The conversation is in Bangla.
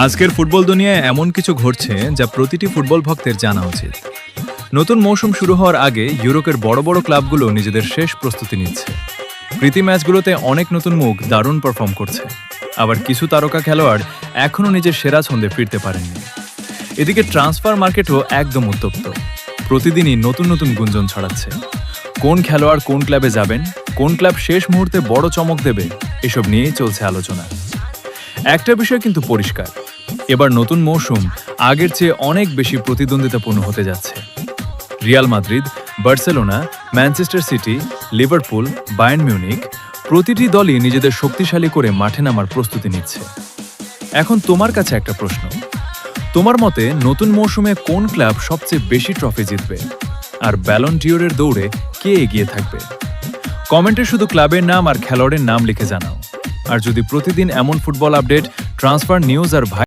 আজকের ফুটবল দুনিয়ায় এমন কিছু ঘটছে যা প্রতিটি ফুটবল ভক্তের জানা উচিত। নতুন মৌসুম শুরু হওয়ার আগে ইউরোপের বড় বড় ক্লাবগুলো নিজেদের শেষ প্রস্তুতি নিচ্ছে। প্রীতি ম্যাচগুলোতে অনেক নতুন মুখ দারুণ পারফর্ম করছে, আবার কিছু তারকা খেলোয়াড় এখনও নিজের সেরা ছন্দে ফিরতে পারেননি। এদিকে ট্রান্সফার মার্কেটও একদম উত্তপ্ত, প্রতিদিনই নতুন নতুন গুঞ্জন ছড়াচ্ছে। কোন খেলোয়াড় কোন ক্লাবে যাবেন, কোন ক্লাব শেষ মুহূর্তে বড় চমক দেবে, এসব নিয়েই চলছে আলোচনা। একটা বিষয় কিন্তু পরিষ্কার, এবার নতুন মৌসুম আগের চেয়ে অনেক বেশি প্রতিদ্বন্দ্বিতাপূর্ণ হতে যাচ্ছে। Real Madrid, Barcelona, Manchester city, Liverpool, Bayern Munich প্রতিটি দলই নিজেদের শক্তিশালী করে মাঠে নামার প্রস্তুতি নিচ্ছে। এখন তোমার কাছে একটা প্রশ্ন, তোমার মতে নতুন মৌসুমে কোন ক্লাব সবচেয়ে বেশি ট্রফি জিতবে, আর ব্যালন ডিওরের দৌড়ে কে এগিয়ে থাকবে? কমেন্টে শুধু ক্লাবের নাম আর খেলোয়াড়ের নাম লিখে জানাও। আর যদি প্রতিদিন এমন ফুটবল আপডেট, ট্রান্সফার নিউজ আর